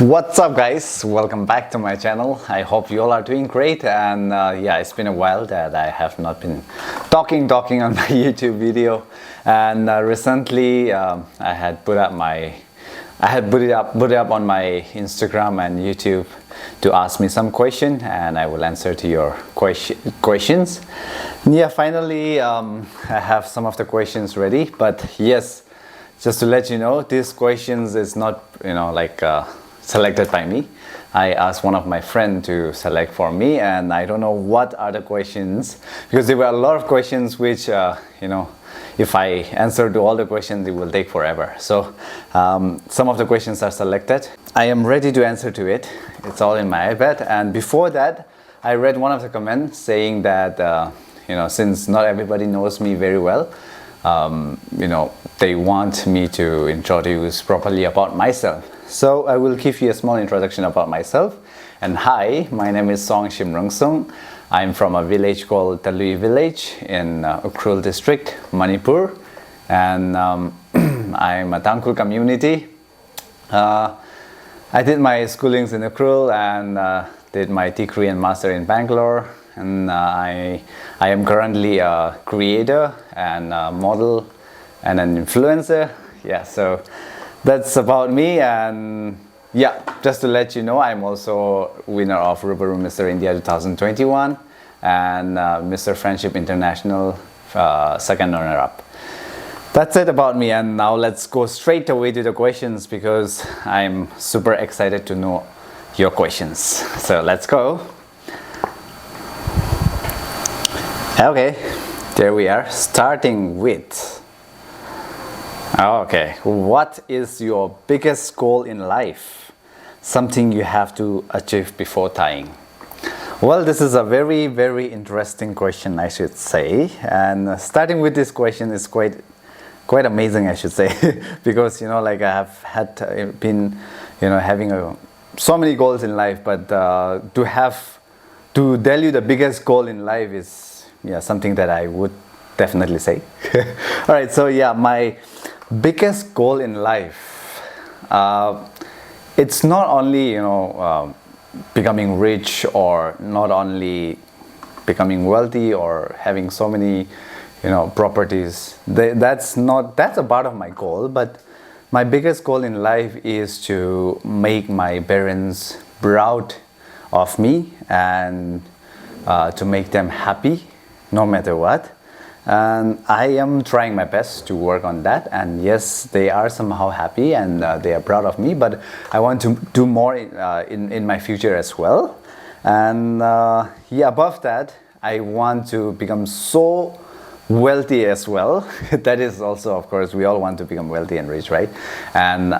What's up, guys? Welcome back to my channel. I hope you all are doing great. And yeah, it's been a while that I have not been talking on my YouTube video. And recently I had put it up on my Instagram and YouTube to ask me some question, and I will answer to your questions. Yeah, finally I have some of the questions ready. But yes, just to let you know, these questions is not selected by me. I asked one of my friends to select for me, and I don't know what are the questions, because there were a lot of questions which if I answer to all the questions it will take forever. So some of the questions are selected. I am ready to answer to it. It's all in my iPad. And before that, I read one of the comments saying that since not everybody knows me very well, they want me to introduce properly about myself. So I will give you a small introduction about myself. And hi, my name is Song Shimrungsung. I'm from a village called Talui village in Ukhrul district, Manipur. And I'm a Tangkhul community. I did my schoolings in Ukhrul and did my degree and master in Bangalore. And I am currently a creator and a model and an influencer. Yeah, so that's about me. And yeah, just to let you know, I'm also winner of Rubaru Mr. India 2021 and Mr. Friendship International second runner-up. That's it about me, and now let's go straight away to the questions, because I'm super excited to know your questions. So let's go. Okay, there we are, starting with, okay, what is your biggest goal in life? Something you have to achieve before dying. Well, this is a very, very interesting question, I should say. And starting with this question is quite amazing, I should say, because I have been having so many goals in life, but to tell you the biggest goal in life is something that I would definitely say. All right, so yeah, my biggest goal in life, it's not only becoming rich, or not only becoming wealthy or having so many properties. That's a part of my goal, but my biggest goal in life is to make my parents proud of me, and to make them happy no matter what. And I am trying my best to work on that, and yes, they are somehow happy and they are proud of me, but I want to do more in my future as well. And yeah, above that, I want to become so wealthy as well. That is also, of course, we all want to become wealthy and rich, right? And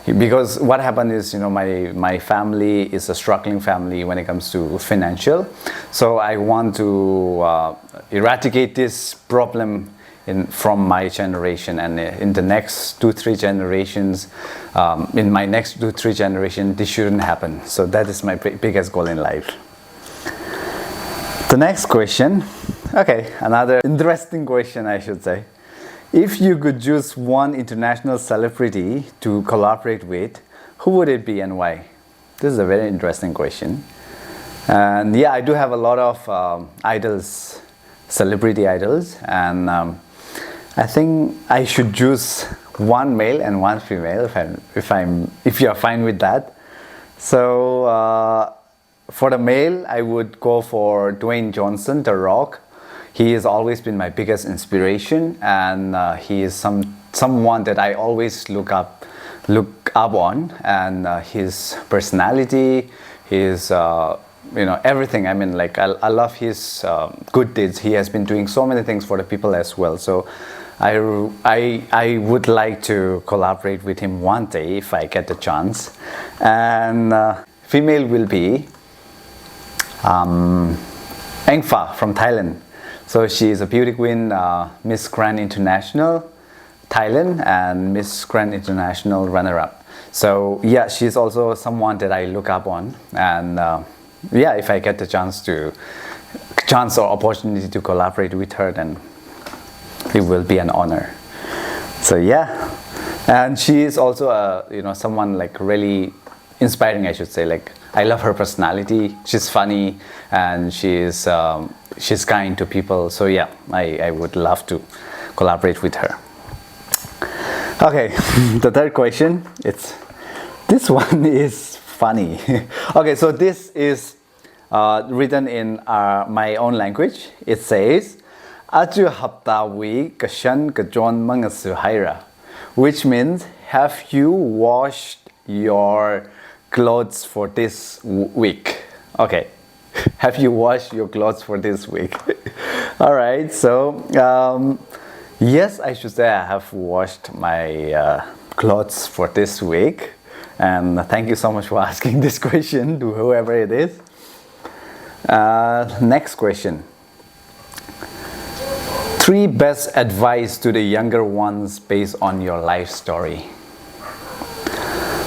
because what happened is, my family is a struggling family when it comes to financial. So I want to eradicate this problem from my generation, and in the next 2-3 generations, in my next 2-3 generations, this shouldn't happen. So that is my biggest goal in life. The next question, okay, another interesting question, I should say. If you could choose one international celebrity to collaborate with, who would it be and why? This is a very interesting question. And yeah, I do have a lot of idols, celebrity idols, and I think I should choose one male and one female, if you are fine with that. So for the male, I would go for Dwayne Johnson, The Rock. He has always been my biggest inspiration, and he is someone that I always look up on, and his personality, his everything. I mean, I love his good deeds. He has been doing so many things for the people as well. So I would like to collaborate with him one day if I get the chance. And female will be Engfa from Thailand. So she is a beauty queen, Miss Grand International Thailand and Miss Grand International runner-up. So yeah, she's also someone that I look up on, and yeah, if I get the chance or opportunity to collaborate with her, then it will be an honor. So yeah, and she is also someone really inspiring, I should say. Like, I love her personality. She's funny, and she's kind to people. So yeah, I would love to collaborate with her. Okay, the third question. This one is funny. Okay, so this is written in my own language. It says, "Aju haptawi kashan kajon mangasuhaira," which means, have you washed your clothes for this week? Okay, have you washed your clothes for this week? All right, so yes, I should say I have washed my clothes for this week. And thank you so much for asking this question to whoever it is. Next question. 3 best advice to the younger ones based on your life story.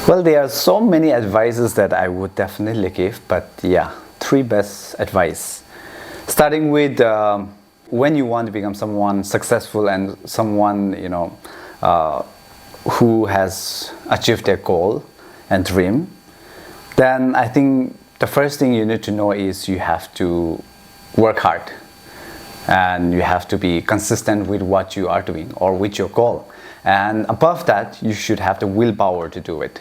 Well, there are so many advices that I would definitely give, but yeah, 3 best advice. Starting with when you want to become someone successful and someone, who has achieved their goal and dream, then I think the first thing you need to know is you have to work hard, and you have to be consistent with what you are doing or with your goal. And above that, you should have the willpower to do it.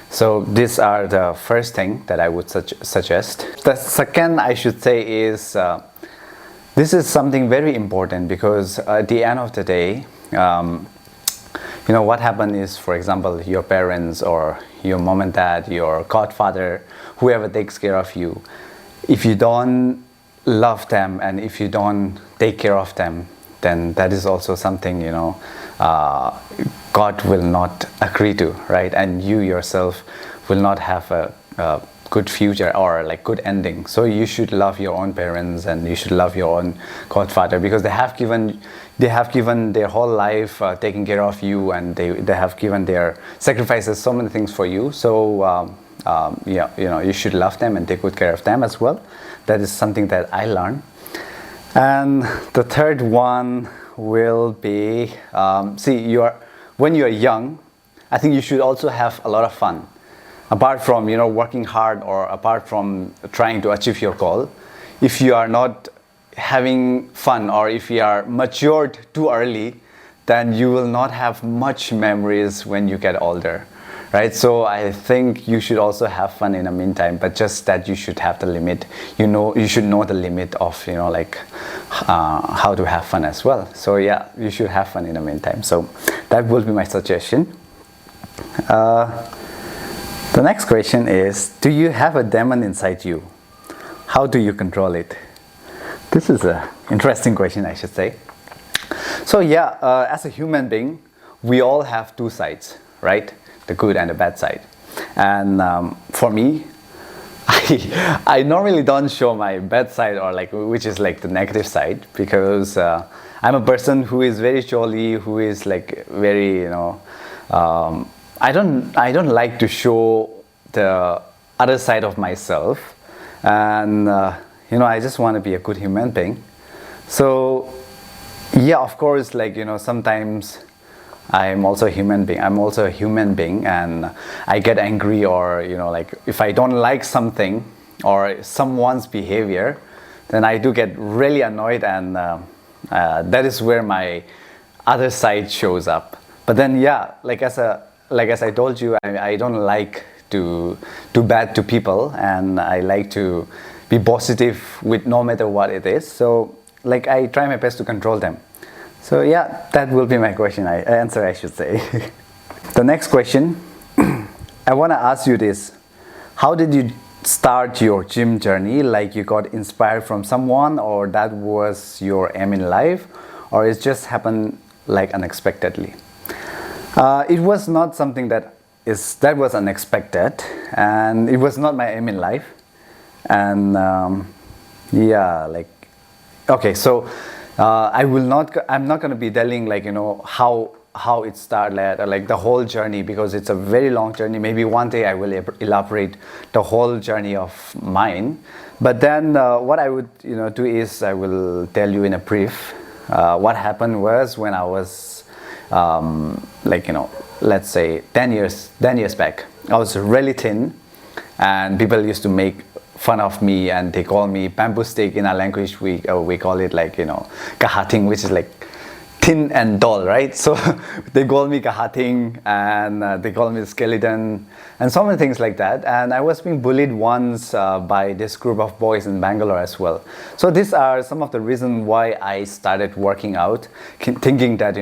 So these are the first thing that I would suggest. The second, I should say, is this is something very important, because at the end of the day, what happened is, for example, your parents or your mom and dad, your godfather, whoever takes care of you, if you don't love them and if you don't take care of them, then that is also something, God will not agree to, right? And you yourself will not have a good future or like good ending. So you should love your own parents, and you should love your own godfather, because they have given their whole life taking care of you, and they have given their sacrifices, so many things for you. So you should love them and take good care of them as well. That is something that I learned. And the third one will be, when you are young, I think you should also have a lot of fun. Apart from working hard, or apart from trying to achieve your goal, if you are not having fun, or if you are matured too early, then you will not have much memories when you get older, right? So I think you should also have fun in the meantime, but just that you should have the limit. You should know the limit of how to have fun as well. So yeah, you should have fun in the meantime. So that will be my suggestion. The next question is, do you have a demon inside you? How do you control it? This is an interesting question, I should say. So yeah, as a human being, we all have 2 sides, right? The good and the bad side. And for me, I normally don't show my bad side, or which is like the negative side, because I'm a person who is very jolly, who is like very, I don't like to show the other side of myself, and I just want to be a good human being. So yeah, of course, sometimes I'm also a human being, and I get angry, or if I don't like something or someone's behavior, then I do get really annoyed, and that is where my other side shows up. But then yeah, as I told you, I don't like to do bad to people, and I like to be positive with no matter what it is. So I try my best to control them. So yeah, that will be my answer, I should say. The next question, I want to ask you this. How did you start your gym journey? Like, you got inspired from someone, or that was your aim in life, or it just happened unexpectedly? It was not something that was unexpected, and it was not my aim in life. And okay, so I'm not going to be telling how it started, or the whole journey, because it's a very long journey. Maybe one day I will elaborate the whole journey of mine. But then what I would do is, I will tell you in a brief. What happened was, when I was let's say 10 years back, I was really thin, and people used to make fun of me, and they call me bamboo stick. In our language we call it like, kahating, which is like thin and dull, right? So they call me kahating, and they call me skeleton, and so many things like that. And I was being bullied once by this group of boys in Bangalore as well. So these are some of the reasons why I started working out, thinking that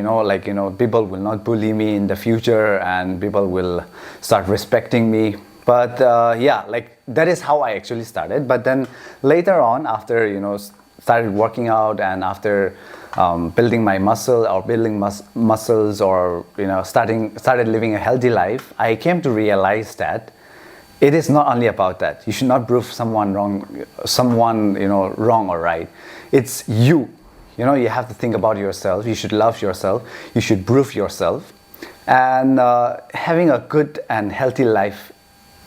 people will not bully me in the future, and people will start respecting me. But that is how I actually started. But then later on, after started working out, and after building my muscle, or building muscles, or started living a healthy life, I came to realize that it is not only about that. You should not prove someone wrong or right. It's you. You have to think about yourself. You should love yourself. You should prove yourself, and having a good and healthy life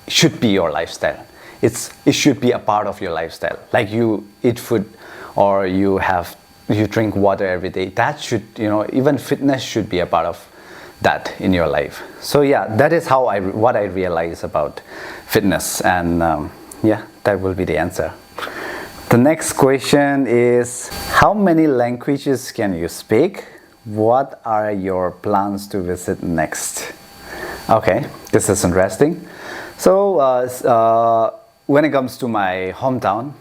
should be your lifestyle. It should be a part of your lifestyle. Like you eat food, or you drink water every day. That should, even fitness should be a part of that in your life. So yeah, that is what I realize about fitness, and that will be the answer. The next question is, how many languages can you speak? What are your plans to visit next? Okay, this is interesting. So when it comes to my hometown,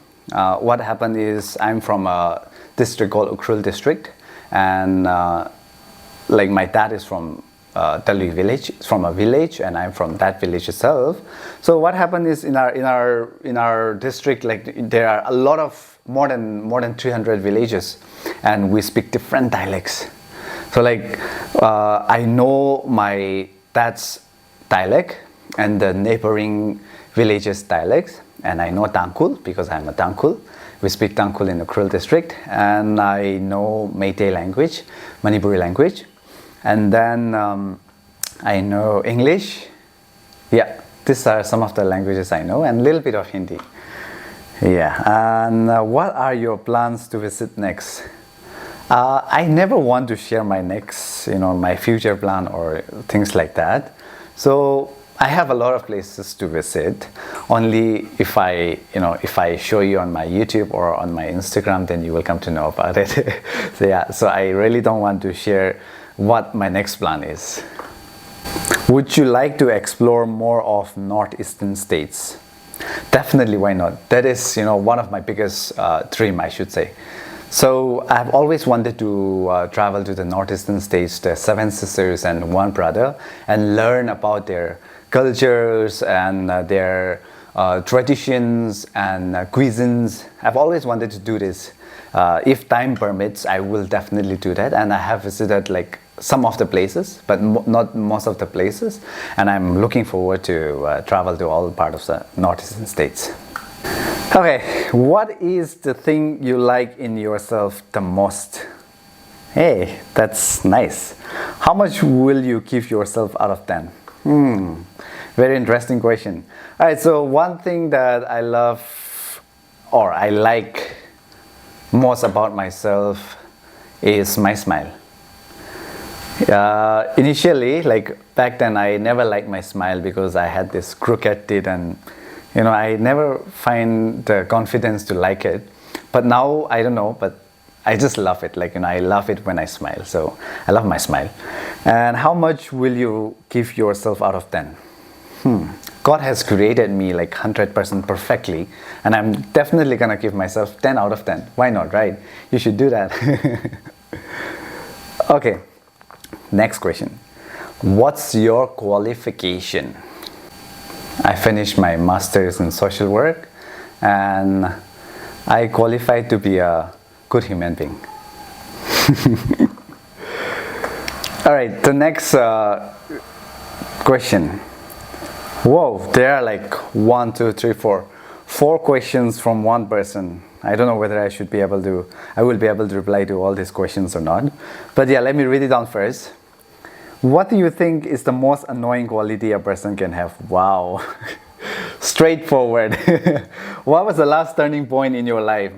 what happened is I'm from a district called Ukhrul district, and my dad is from Talui village, from a village, and I'm from that village itself. So what happened is in our district, there are a lot of more than 300 villages, and we speak different dialects. So I know my dad's dialect and the neighboring villages' dialects, and I know Tangkhul because I'm a Tangkhul. We speak Tangkhul in the Ukhrul district, and I know Meitei language, Manipuri language, and then I know English. Yeah, these are some of the languages I know, and a little bit of Hindi. Yeah, and what are your plans to visit next? I never want to share my next, my future plan or things like that. So I have a lot of places to visit. Only if I show you on my YouTube or on my Instagram, then you will come to know about it. So I really don't want to share what my next plan is. Would you like to explore more of Northeastern states? Definitely, why not? That is, one of my biggest dream, I should say. So I've always wanted to travel to the Northeastern states, the Seven Sisters and One Brother, and learn about their cultures and their traditions and cuisines. I've always wanted to do this. If time permits, I will definitely do that. And I have visited some of the places, but not most of the places. And I'm looking forward to travel to all parts of the Northeastern states. Okay, what is the thing you like in yourself the most? Hey, that's nice. How much will you give yourself out of 10? Very interesting question. All right, so one thing that I love or I like most about myself is my smile. Initially, back then, I never liked my smile because I had this crooked teeth, and I never find the confidence to like it. But now, I don't know, but I just love it. I love it when I smile. So I love my smile. And how much will you give yourself out of 10? God has created me 100% perfectly, and I'm definitely gonna give myself 10 out of 10. Why not, right? You should do that. Okay, next question. What's your qualification? I finished my master's in social work, and I qualified to be a good human being. All right, the next question. Whoa, there are 1, 2, 3, 4 questions from one person. I don't know whether I will be able to reply to all these questions or not. But yeah, let me read it down first. What do you think is the most annoying quality a person can have? Wow. Straightforward. What was the last turning point in your life?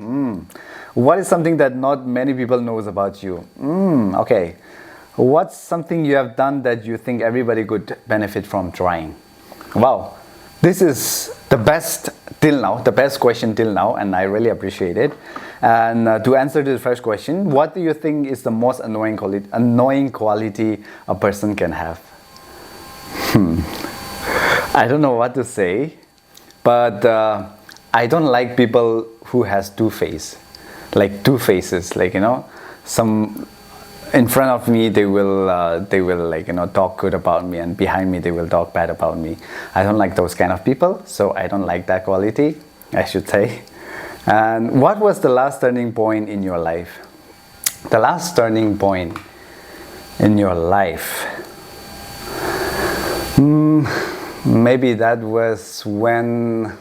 What is something that not many people knows about you? Okay. What's something you have done that you think everybody could benefit from trying? Wow. This is the best till now, the best question till now, and I really appreciate it. And to answer to the first question, what do you think is the most annoying quality a person can have? I don't know what to say, but I don't like people who has two faces, like two faces. Like, you know, some in front of me they will like, you know, talk good about me, and behind me they will talk bad about me. I don't like those kind of people, so I don't like that quality, I should say. And what was the last turning point in your life? The last turning point in your life. Maybe that was when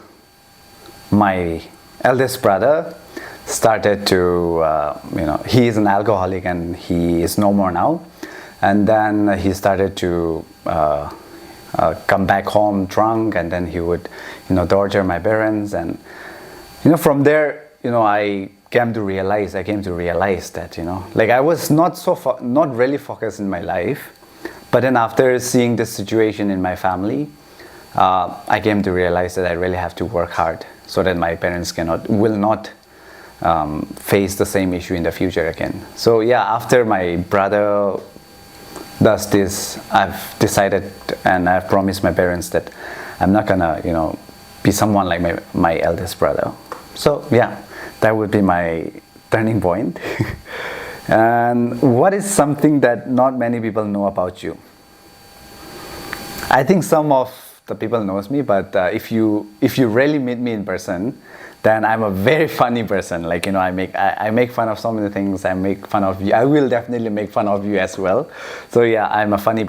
my eldest brother started to, you know, he is an alcoholic and he is no more now. And then he started to come back home drunk, and then he would, you know, torture my parents. And, you know, from there, you know, I came to realize that, you know, like I was not really focused in my life. But then after seeing this situation in my family, I came to realize that I really have to work hard so that my parents will not face the same issue in the future again. So yeah, after my brother does this, I've decided and I've promised my parents that I'm not gonna, you know, be someone like my eldest brother. So yeah, that would be my turning point. And what is something that not many people know about you? I think some of the people knows me, but if you really meet me in person, then I'm a very funny person. Like, you know, I make fun of so many things. I make fun of you. I will definitely make fun of you as well. So yeah, I'm a funny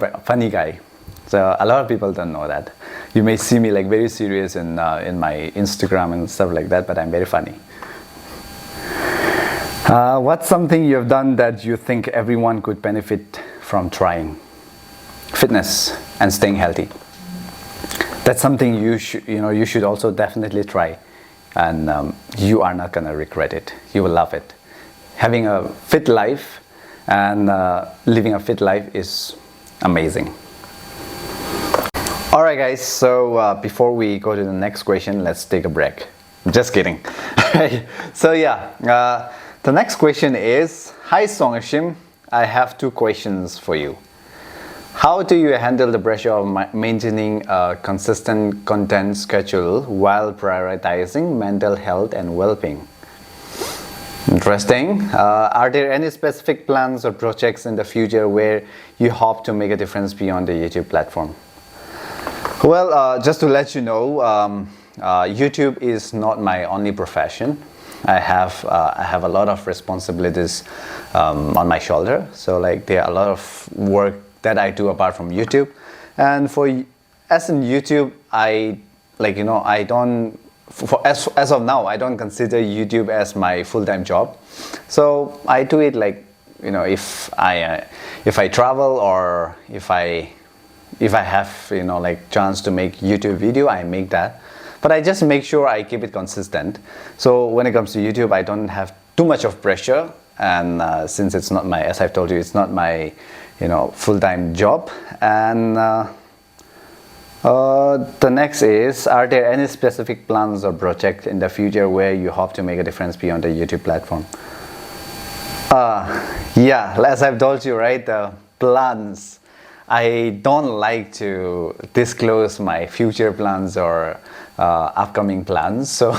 guy. So a lot of people don't know that. You may see me like very serious in my Instagram and stuff like that, but I'm very funny. What's something you have done that you think everyone could benefit from trying? Fitness and staying healthy. That's something you should also definitely try, and you are not gonna regret it. You will love it. Having a fit life and living a fit life is amazing. All right, guys. So before we go to the next question, let's take a break. Just kidding. So yeah. The next question is, hi Songashim, I have two questions for you. How do you handle the pressure of maintaining a consistent content schedule while prioritizing mental health and well-being? Interesting. Are there any specific plans or projects in the future where you hope to make a difference beyond the YouTube platform? Well, just to let you know, YouTube is not my only profession. I have a lot of responsibilities on my shoulder. So like there are a lot of work that I do apart from YouTube. And as in YouTube, I don't, as of now, I don't consider YouTube as my full-time job. So I do it like, you know, if I travel or if I have, you know, like chance to make YouTube video, I make that. But I just make sure I keep it consistent. So when it comes to YouTube, I don't have too much of pressure. And since it's not my, as I've told you, it's not my, you know, full-time job. And the next is, are there any specific plans or projects in the future where you hope to make a difference beyond the YouTube platform? Yeah, as I've told you, right, the plans. I don't like to disclose my future plans or upcoming plans. So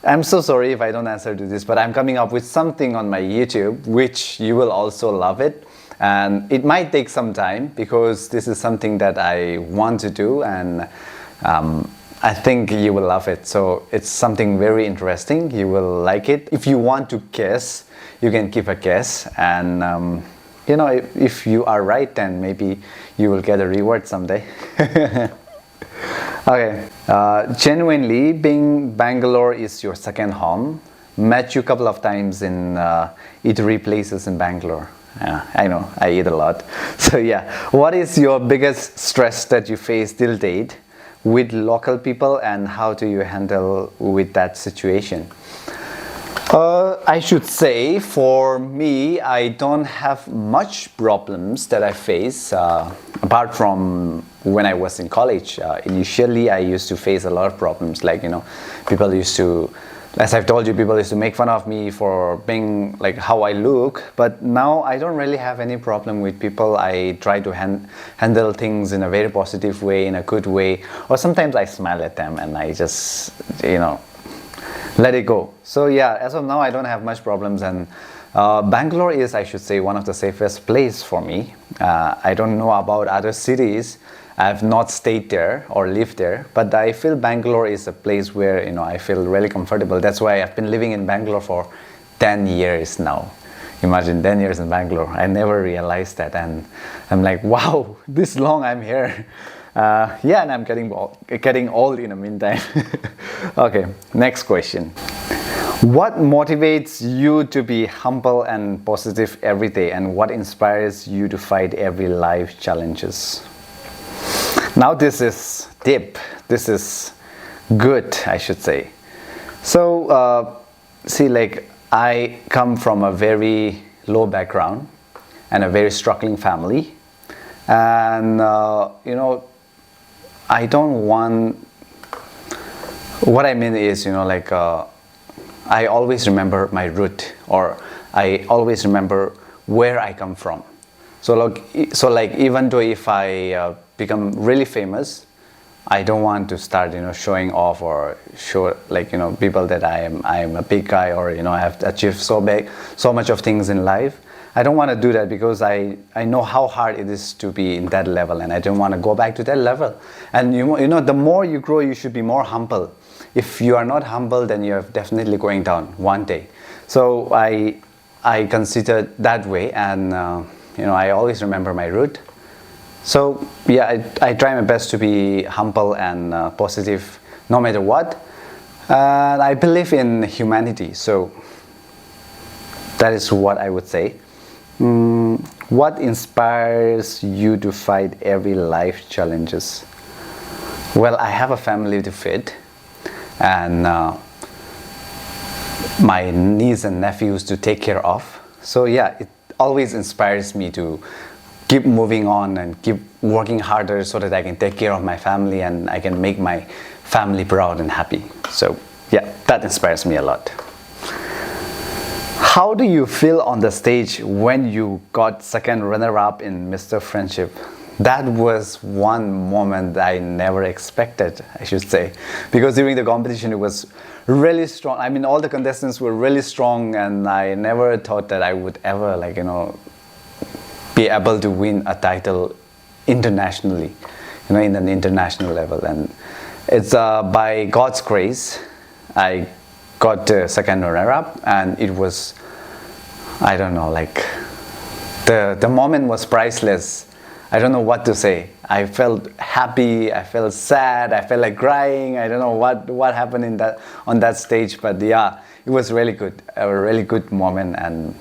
I'm so sorry if I don't answer to this, but I'm coming up with something on my YouTube which you will also love it. And it might take some time because this is something that I want to do, and I think you will love it. So it's something very interesting. You will like it. If you want to guess, you can keep a guess, and you know, if you are right, then maybe you will get a reward someday. Okay. Genuinely, being Bangalore is your second home. Met you a couple of times in eatery places in Bangalore. Yeah, I know, I eat a lot. So yeah, what is your biggest stress that you face till date with local people, and how do you handle with that situation? I should say, for me, I don't have much problems that I face apart from when I was in college. Initially, I used to face a lot of problems. Like, people used to, as I've told you, people used to make fun of me for being like how I look. But now I don't really have any problem with people. I try to handle things in a very positive way, in a good way. Or sometimes I smile at them and I just, let it go. So yeah, as of now, I don't have much problems. And Bangalore is, I should say, one of the safest place for me. I don't know about other cities. I have not stayed there or lived there, but I feel Bangalore is a place where I feel really comfortable. That's why I've been living in Bangalore for 10 years now. Imagine 10 years in Bangalore. I never realized that, and I'm like, wow, this long I'm here. Yeah, and I'm getting old in the meantime. Okay, next question. What motivates you to be humble and positive every day, and what inspires you to fight every life challenges? Now this is deep. This is good, I should say. So, see, like, I come from a very low background and a very struggling family, and I don't want. What I mean is, I always remember my root, or I always remember where I come from. So like even though if I become really famous, I don't want to start showing off or show people that I am a big guy, or I have achieved so much of things in life. I don't want to do that because I know how hard it is to be in that level, and I don't want to go back to that level. And the more you grow, you should be more humble. If you are not humble, then you're definitely going down one day. So I consider that way, and I always remember my root. So yeah, I try my best to be humble and positive no matter what. And I believe in humanity, so that is what I would say. What inspires you to fight every life challenges? Well, I have a family to feed, and my niece and nephews to take care of. So yeah, it always inspires me to keep moving on and keep working harder so that I can take care of my family and I can make my family proud and happy. So yeah, that inspires me a lot. How do you feel on the stage when you got second runner-up in Mr. Friendship? That was one moment I never expected, I should say, because during the competition it was really strong. I mean, all the contestants were really strong, and I never thought that I would ever be able to win a title internationally, in an international level. And it's by God's grace I got the second runner-up, and it was, I don't know, the moment was priceless. I don't know what to say. I felt happy, I felt sad, I felt like crying. I don't know what happened on that stage, but yeah, it was really good, a really good moment, and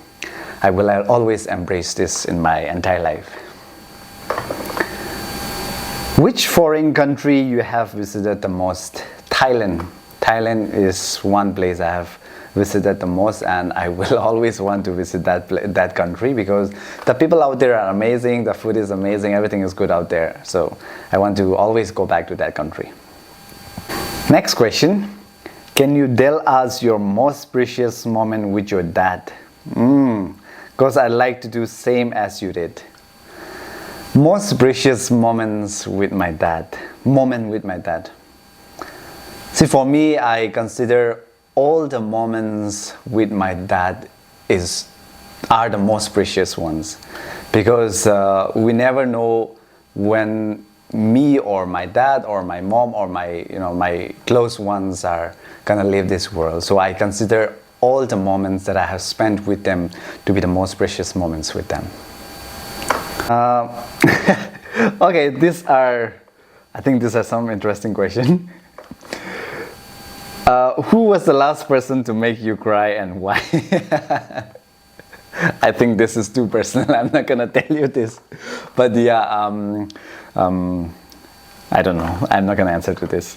I will always embrace this in my entire life. Which foreign country you have visited the most? Thailand. Thailand is one place I have visited the most, and I will always want to visit that country because the people out there are amazing, the food is amazing, everything is good out there. So I want to always go back to that country. Next question. Can you tell us your most precious moment with your dad? Because I'd like to do same as you did. Most precious moments with my dad. See, for me, I consider all the moments with my dad are the most precious ones, because we never know when me or my dad or my mom or my close ones are gonna leave this world. So I consider all the moments that I have spent with them to be the most precious moments with them. Okay, I think these are some interesting questions. Who was the last person to make you cry and why? I think this is too personal. I'm not gonna tell you this, but yeah, I don't know. I'm not gonna answer to this.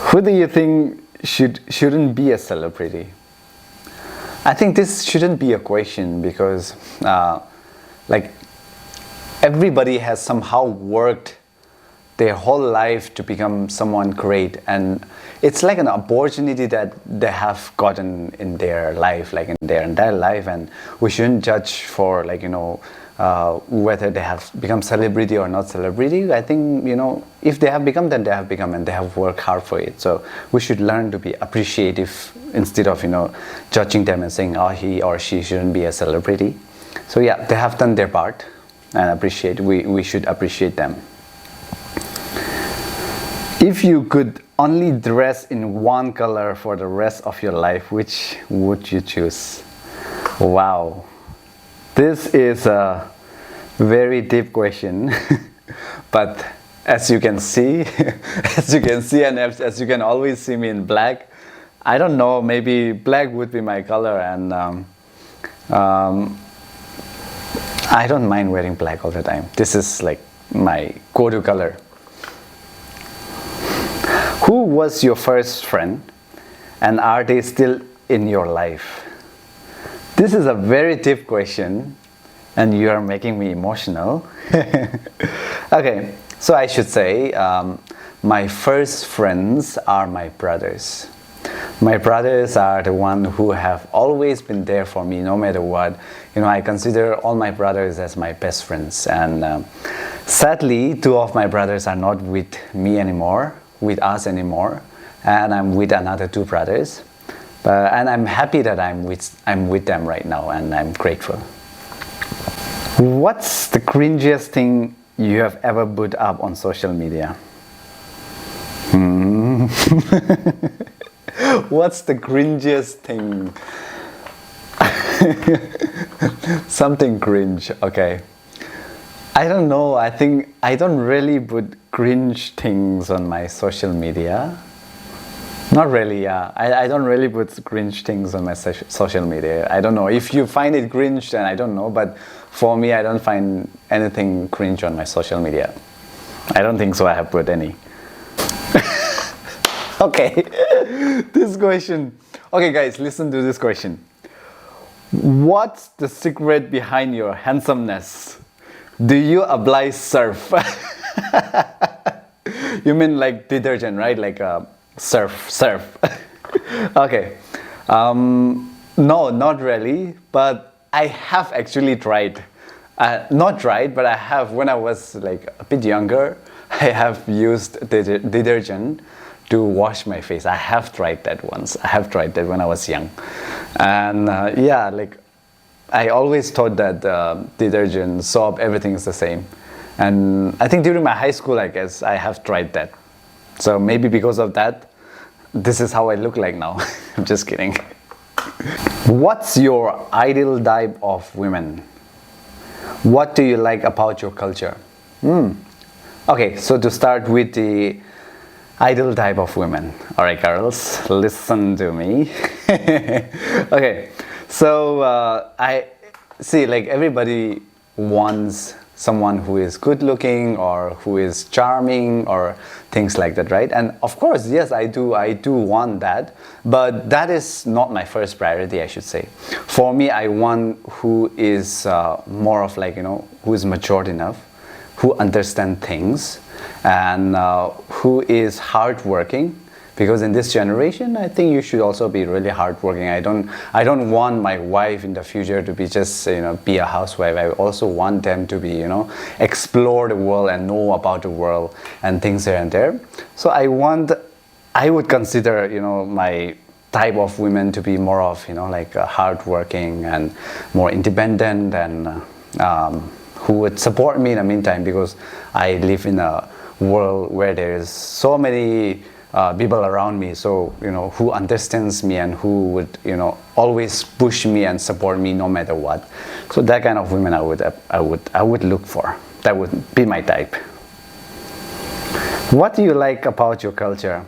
Who do you think shouldn't be a celebrity? I think this shouldn't be a question because, everybody has somehow worked their whole life to become someone great, and it's like an opportunity that they have gotten in their life, like in their entire life, and we shouldn't judge for like whether they have become celebrity or not celebrity. I think if they have become, then they have become, and they have worked hard for it. So we should learn to be appreciative instead of judging them and saying, oh, he or she shouldn't be a celebrity. So yeah, they have done their part, and we should appreciate them. If you could only dress in one color for the rest of your life, which would you choose? Wow, this is a very deep question. But as you can see, and as you can always see me in black, I don't know, maybe black would be my color, and I don't mind wearing black all the time. This is like my go-to color. Who was your first friend, and are they still in your life? This is a very deep question, and you are making me emotional. Okay, so I should say my first friends are my brothers. My brothers are the ones who have always been there for me no matter what. I consider all my brothers as my best friends, and sadly, two of my brothers are not with me anymore, with us anymore, and I'm with another two brothers. And I'm happy that I'm with them right now, and I'm grateful. What's the cringiest thing you have ever put up on social media? What's the cringiest thing? Something cringe, okay. I don't know, I think I don't really put cringe things on my social media. Not really, yeah. I don't really put cringe things on my social media. I don't know. If you find it cringe, then I don't know. But for me, I don't find anything cringe on my social media. I don't think so I have put any. Okay, this question. Okay guys, listen to this question. What's the secret behind your handsomeness? Do you apply surf? You mean like detergent, right? Like surf. Okay. No, not really, but I have actually tried. Not tried, but I have, when I was like a bit younger, I have used detergent to wash my face. I have tried that once. I have tried that when I was young. And yeah, like I always thought that detergent, soap, everything is the same. And I think during my high school, I guess, I have tried that. So maybe because of that, this is how I look like now. I'm just kidding. What's your ideal type of women? What do you like about your culture? Okay, so to start with the ideal type of women. All right, girls, listen to me. Okay, so I see, like everybody wants someone who is good looking or who is charming or things like that, right? And of course, yes, I do want that, but that is not my first priority, I should say. For me, I want who is more of like, who is matured enough, who understand things, and who is hardworking. Because in this generation, I think you should also be really hardworking. I don't want my wife in the future to be just be a housewife. I also want them to be explore the world and know about the world and things here and there. So I would consider my type of women to be more of like hardworking and more independent, and who would support me in the meantime, because I live in a world where there is so many people around me, so who understands me and who would always push me and support me no matter what. So that kind of women I would look for. That would be my type. What do you like about your culture?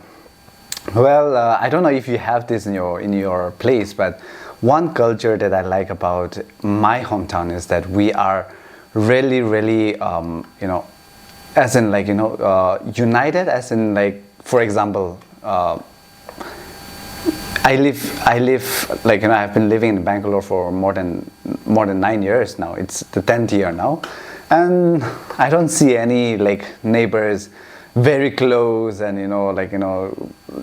Well, I don't know if you have this in your place, but one culture that I like about my hometown is that we are really as in like united, as in like, for example, I live like I've been living in Bangalore for more than 9 years now. It's the 10th year now, and I don't see any like neighbors very close and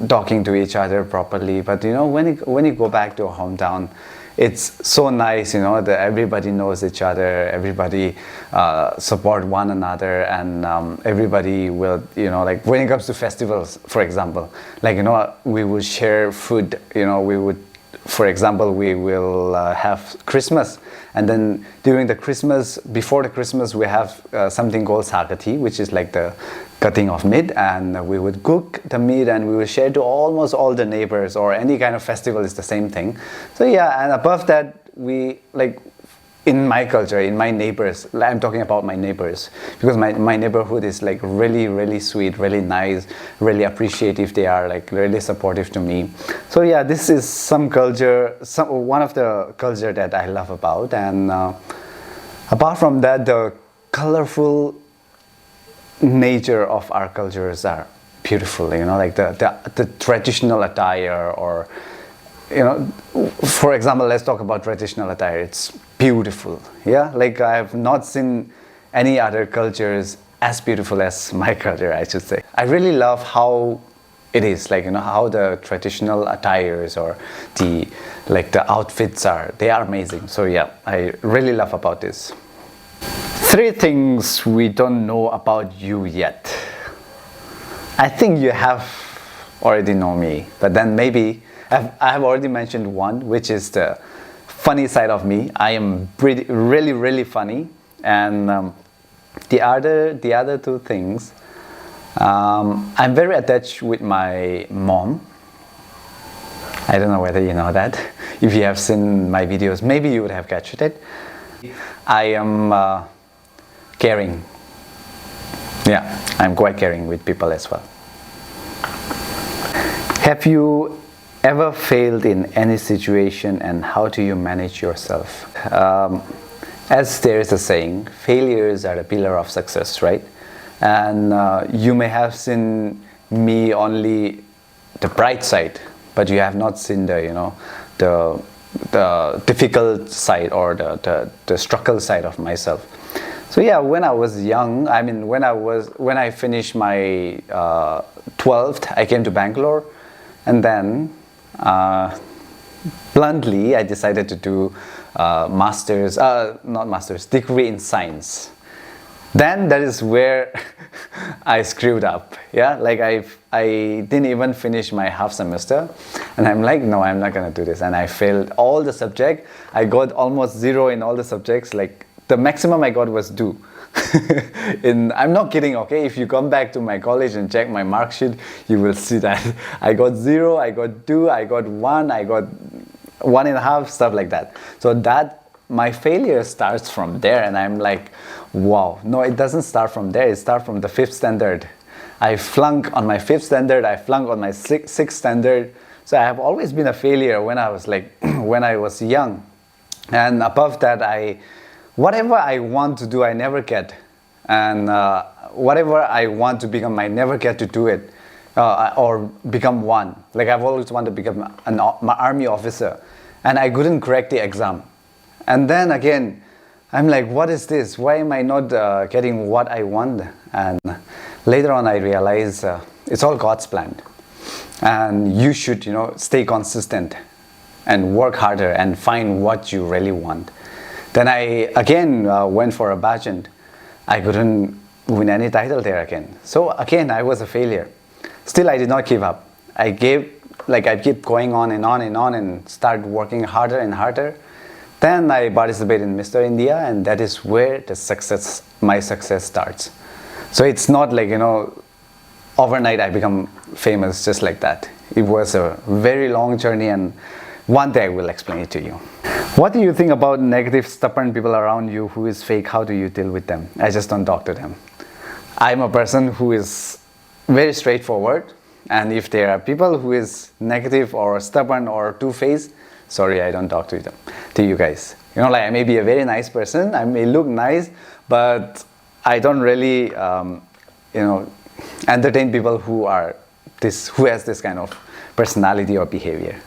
talking to each other properly. But when you go back to a hometown, it's so nice, that everybody knows each other, everybody support one another, and everybody will, like when it comes to festivals, for example, we would share food, we would, for example, we will have Christmas, and then during the Christmas, before the Christmas, we have something called sakati, which is like the cutting of meat, and we would cook the meat and we will share to almost all the neighbors, or any kind of festival is the same thing. So yeah, and above that, we in my culture, in my neighbors, I'm talking about my neighbors, because my neighborhood is like really, really sweet, really nice, really appreciative. They are like really supportive to me. So yeah, this is some culture, one of the culture that I love about. And apart from that, the colorful nature of our cultures are beautiful, like the traditional attire, or for example, let's talk about traditional attire. It's beautiful. Yeah, like I have not seen any other cultures as beautiful as my culture, I should say. I really love how it is, how the traditional attires or the outfits are. They are amazing. So yeah, I really love about this. 3 things we don't know about you yet. I think you have already know me, but then maybe I have already mentioned one, which is the funny side of me. I am really, really funny. And the other 2 things, I'm very attached with my mom. I don't know whether you know that. If you have seen my videos, maybe you would have catched it. I am caring. Yeah, I'm quite caring with people as well. Have you ever failed in any situation, and how do you manage yourself? As there is a saying, failures are the pillar of success, right? And you may have seen me only the bright side, but you have not seen the difficult side, or the struggle side of myself. So yeah, when I was young, when I finished my 12th, I came to Bangalore, and then bluntly, I decided to do degree in science. Then that is where I screwed up. Yeah, like I didn't even finish my half semester, and I'm like, no, I'm not gonna do this, and I failed all the subjects. I got almost 0 in all the subjects. Like the maximum I got was 2. I'm not kidding, okay? If you come back to my college and check my mark sheet, you will see that I got 0, I got 2, I got 1, I got 1.5, stuff like that. So that my failure starts from there, and I'm like, wow, no, it doesn't start from there. It starts from the 5th standard. I flunked on my 5th standard, I flunked on my 6th standard. So I have always been a failure when I was when I was young. And above that, whatever I want to do, I never get. And whatever I want to become, I never get to do it or become one. Like I've always wanted to become an army officer, and I couldn't crack the exam. And then again, I'm like, what is this? Why am I not getting what I want? And later on, I realized it's all God's plan. And you should, stay consistent and work harder and find what you really want. Then I again went for a pageant. I couldn't win any title there again. So again, I was a failure. Still, I did not give up. I keep going on and on and on, and start working harder and harder. Then I participated in Mr. India, and that is where my success starts. So it's not like, overnight I become famous just like that. It was a very long journey, and one day I will explain it to you. What do you think about negative, stubborn people around you who is fake? How do you deal with them? I just don't talk to them. I'm a person who is very straightforward, and if there are people who is negative or stubborn or two-faced, sorry, I don't talk to them, to you guys. I may be a very nice person, I may look nice, but I don't really, entertain people who has this kind of personality or behavior.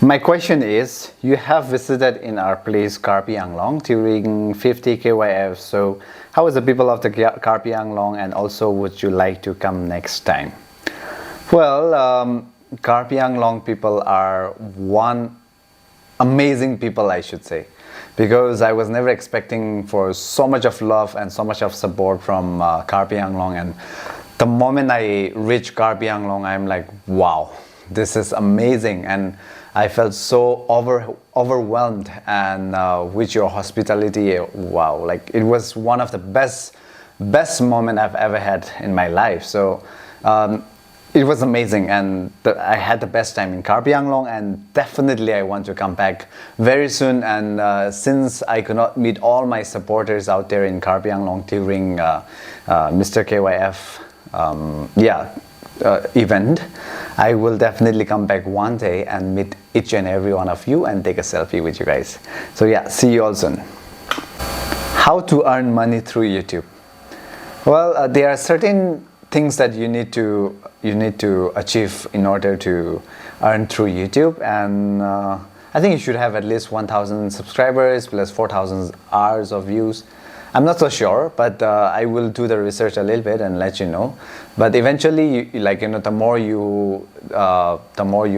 My question is, you have visited in our place Karpi Anglong during 50 KYF, so how is the people of the Karpi Anglong, and also would you like to come next time? Well, Karpi Anglong people are one amazing people, I should say, because I was never expecting for so much of love and so much of support from Karpi Anglong, and the moment I reached Karpi Anglong, I'm like, wow, this is amazing, and I felt so overwhelmed, and with your hospitality, wow, like it was one of the best moment I've ever had in my life. So it was amazing, and I had the best time in Karpi Anglong, and definitely I want to come back very soon. And since I could not meet all my supporters out there in Karpi Anglong during Mr. KYF event, I will definitely come back one day and meet each and every one of you and take a selfie with you guys. So yeah, see you all soon. How to earn money through YouTube? Well, there are certain things that you need to achieve in order to earn through YouTube, and I think you should have at least 1,000 subscribers plus 4,000 hours of views. I'm not so sure, but I will do the research a little bit and let you know. But eventually, the more you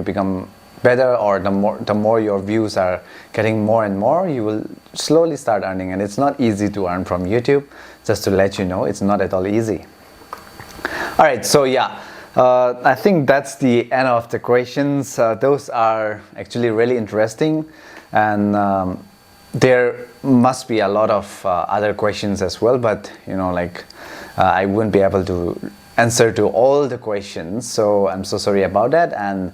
become better, or the more your views are getting more and more, you will slowly start earning. And it's not easy to earn from YouTube. Just to let you know, it's not at all easy. All right, so yeah, I think that's the end of the questions. Those are actually really interesting, and there must be a lot of other questions as well, but I wouldn't be able to answer to all the questions, so I'm so sorry about that. And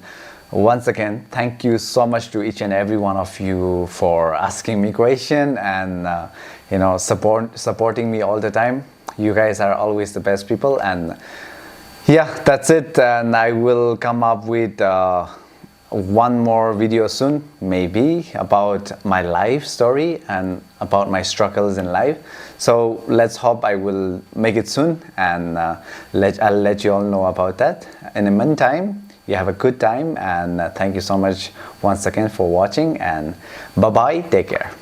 once again, thank you so much to each and every one of you for asking me question and supporting me all the time. You guys are always the best people, and yeah, that's it. And I will come up with one more video soon, maybe about my life story and about my struggles in life. So let's hope I will make it soon, and I'll let you all know about that. In the meantime, you have a good time, and thank you so much once again for watching, and bye bye, take care.